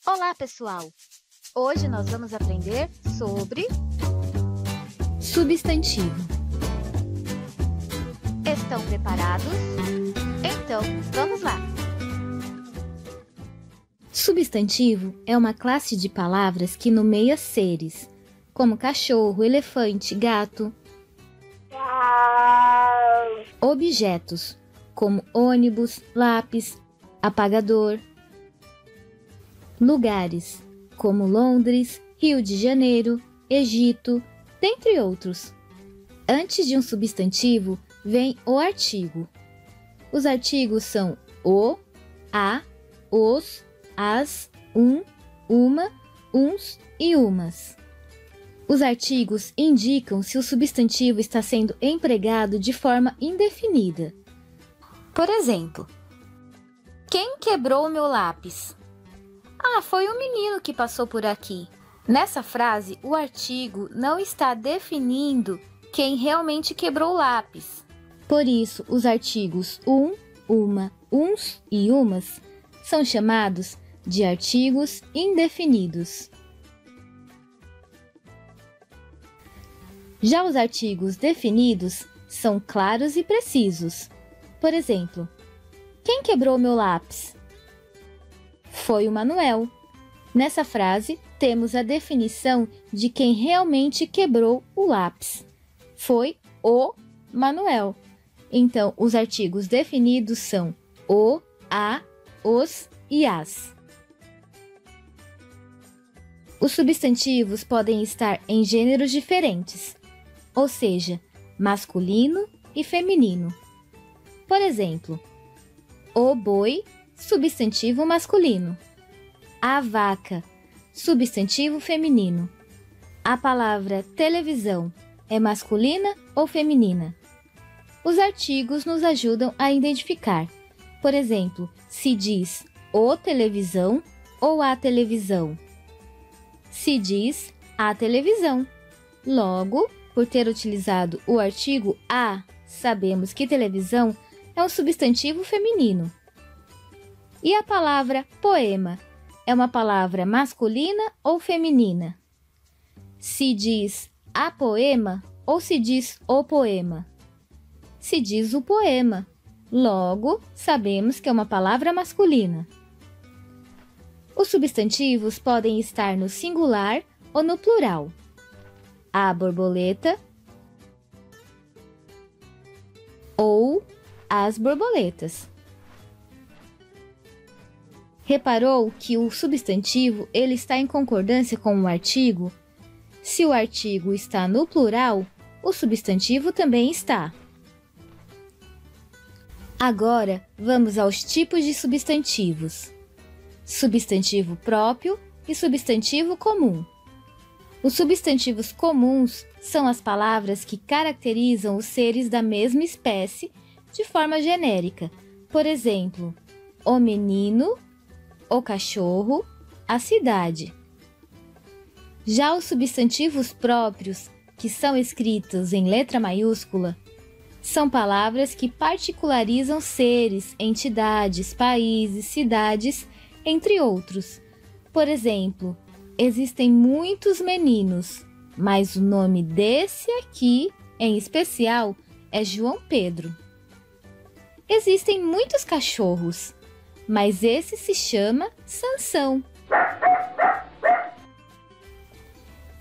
Olá, pessoal! Hoje nós vamos aprender sobre substantivo. Estão preparados? Então, vamos lá! Substantivo é uma classe de palavras que nomeia seres, como cachorro, elefante, gato. Objetos, como ônibus, lápis, apagador. Lugares, como Londres, Rio de Janeiro, Egito, dentre outros. Antes de um substantivo, vem o artigo. Os artigos são o, a, os, as, uma, uns e umas. Os artigos indicam se o substantivo está sendo empregado de forma indefinida. Por exemplo, quem quebrou o meu lápis? Ah, foi um menino que passou por aqui. Nessa frase, o artigo não está definindo quem realmente quebrou o lápis. Por isso, os artigos uma, uns e umas são chamados de artigos indefinidos. Já os artigos definidos são claros e precisos. Por exemplo, quem quebrou meu lápis? Foi o Manuel. Nessa frase, temos a definição de quem realmente quebrou o lápis. Foi o Manuel. Então, os artigos definidos são o, a, os e as. Os substantivos podem estar em gêneros diferentes, ou seja, masculino e feminino. Por exemplo, o boi, substantivo masculino. A vaca, substantivo feminino. A palavra televisão é masculina ou feminina? Os artigos nos ajudam a identificar. Por exemplo, se diz o televisão ou a televisão. Se diz a televisão. Logo, por ter utilizado o artigo a, sabemos que televisão é um substantivo feminino. E a palavra poema é uma palavra masculina ou feminina? Se diz a poema ou se diz o poema? Se diz o poema. Logo, sabemos que é uma palavra masculina. Os substantivos podem estar no singular ou no plural. A borboleta ou as borboletas. Reparou que o substantivo ele está em concordância com o artigo? Se o artigo está no plural, o substantivo também está. Agora, vamos aos tipos de substantivos. Substantivo próprio e substantivo comum. Os substantivos comuns são as palavras que caracterizam os seres da mesma espécie de forma genérica. Por exemplo, o menino, o cachorro, a cidade. Já os substantivos próprios, que são escritos em letra maiúscula, são palavras que particularizam seres, entidades, países, cidades, entre outros. Por exemplo, existem muitos meninos, mas o nome desse aqui, em especial, é João Pedro. Existem muitos cachorros, mas esse se chama Sansão.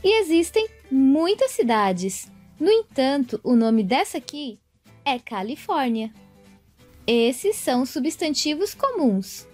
E existem muitas cidades. No entanto, o nome dessa aqui é Califórnia. Esses são os substantivos comuns.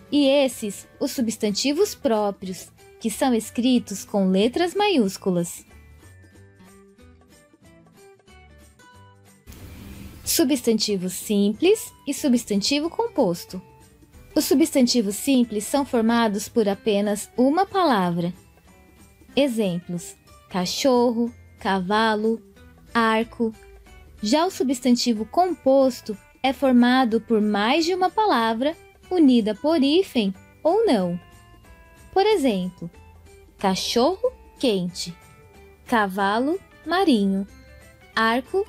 E esses, os substantivos próprios, que são escritos com letras maiúsculas. Substantivo simples e substantivo composto. Os substantivos simples são formados por apenas uma palavra. Exemplos: cachorro, cavalo, arco. Já o substantivo composto é formado por mais de uma palavra, unida por hífen ou não. Por exemplo, cachorro quente, cavalo marinho, arco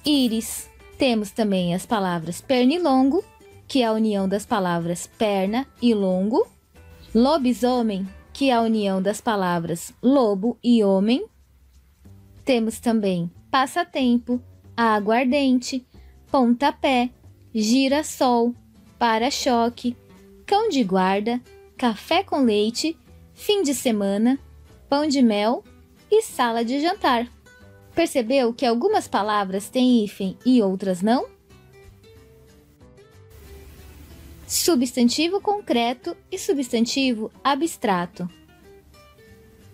íris. Temos também as palavras pernilongo, que é a união das palavras perna e longo, Lobisomem, que é a união das palavras lobo e homem. Temos também passatempo, aguardente, pontapé, girassol, para-choque, cão de guarda, café com leite, fim de semana, pão de mel e sala de jantar. Percebeu que algumas palavras têm hífen e outras não? Substantivo concreto e substantivo abstrato.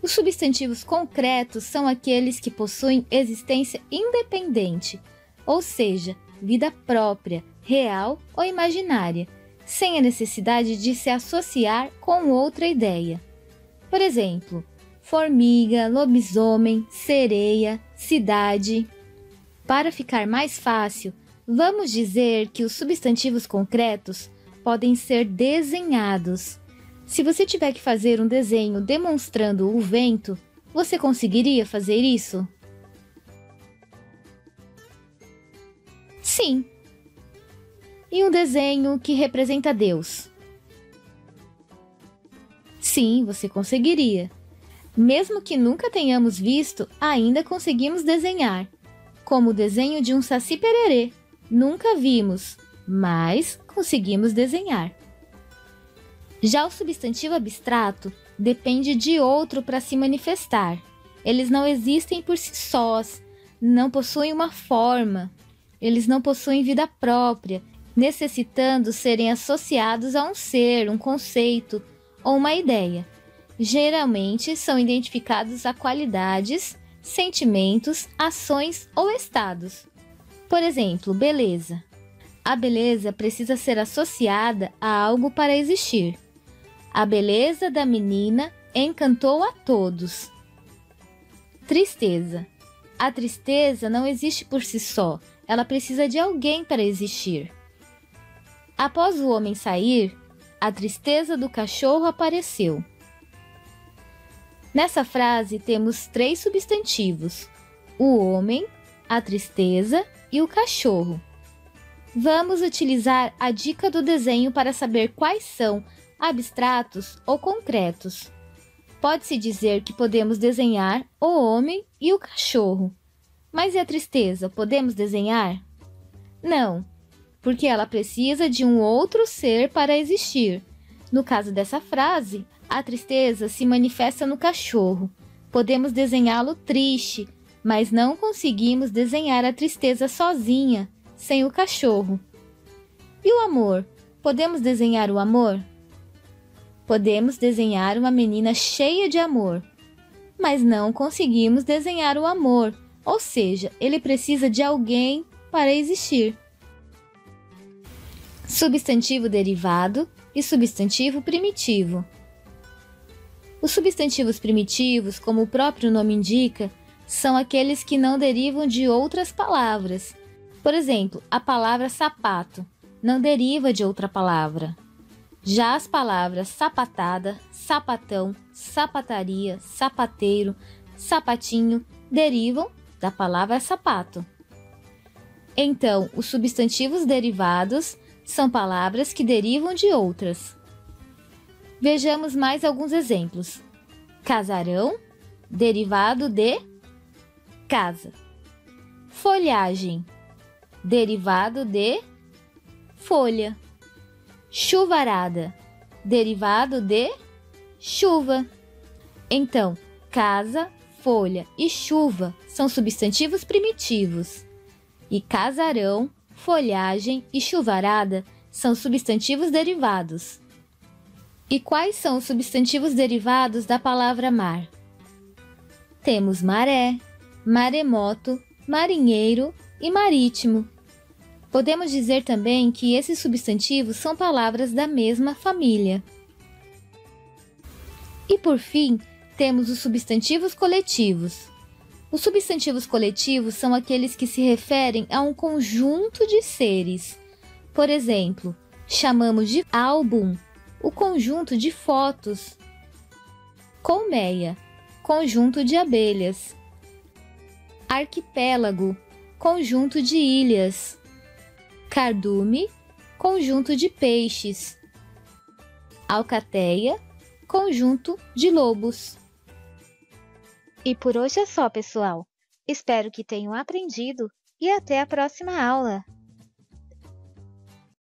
Os substantivos concretos são aqueles que possuem existência independente, ou seja, vida própria, real ou imaginária, sem a necessidade de se associar com outra ideia. Por exemplo, formiga, lobisomem, sereia, cidade. Para ficar mais fácil, vamos dizer que os substantivos concretos podem ser desenhados. Se você tiver que fazer um desenho demonstrando o vento, você conseguiria fazer isso? Sim. E um desenho que representa Deus? Sim, você conseguiria. Mesmo que nunca tenhamos visto, ainda conseguimos desenhar. Como o desenho de um saci-pererê. Nunca vimos, mas conseguimos desenhar. Já o substantivo abstrato depende de outro para se manifestar. Eles não existem por si sós, não possuem uma forma, eles não possuem vida própria, necessitando serem associados a um ser, um conceito ou uma ideia. Geralmente são identificados a qualidades, sentimentos, ações ou estados. Por exemplo, beleza. A beleza precisa ser associada a algo para existir. A beleza da menina encantou a todos. Tristeza. A tristeza não existe por si só, ela precisa de alguém para existir. Após o homem sair, a tristeza do cachorro apareceu. Nessa frase temos 3 substantivos: o homem, a tristeza e o cachorro. Vamos utilizar a dica do desenho para saber quais são abstratos ou concretos. Pode-se dizer que podemos desenhar o homem e o cachorro. Mas e a tristeza, podemos desenhar? Não, porque ela precisa de um outro ser para existir. No caso dessa frase, a tristeza se manifesta no cachorro. Podemos desenhá-lo triste, mas não conseguimos desenhar a tristeza sozinha, sem o cachorro. E o amor? Podemos desenhar o amor? Podemos desenhar uma menina cheia de amor, mas não conseguimos desenhar o amor, ou seja, ele precisa de alguém para existir. Substantivo derivado e substantivo primitivo. Os substantivos primitivos, como o próprio nome indica, são aqueles que não derivam de outras palavras. Por exemplo, a palavra sapato não deriva de outra palavra. Já as palavras sapatada, sapatão, sapataria, sapateiro, sapatinho derivam da palavra sapato. Então, os substantivos derivados são palavras que derivam de outras. Vejamos mais alguns exemplos. Casarão, derivado de casa. Folhagem, derivado de folha. Chuvarada, derivado de chuva. Então, casa, folha e chuva são substantivos primitivos. E casarão, folhagem e chuvarada são substantivos derivados. E quais são os substantivos derivados da palavra mar? Temos maré, maremoto, marinheiro e marítimo. Podemos dizer também que esses substantivos são palavras da mesma família. E por fim, temos os substantivos coletivos. Os substantivos coletivos são aqueles que se referem a um conjunto de seres. Por exemplo, chamamos de álbum o conjunto de fotos. Colmeia, conjunto de abelhas. Arquipélago, conjunto de ilhas. Cardume, conjunto de peixes. Alcateia, conjunto de lobos. E por hoje é só, pessoal. Espero que tenham aprendido e até a próxima aula!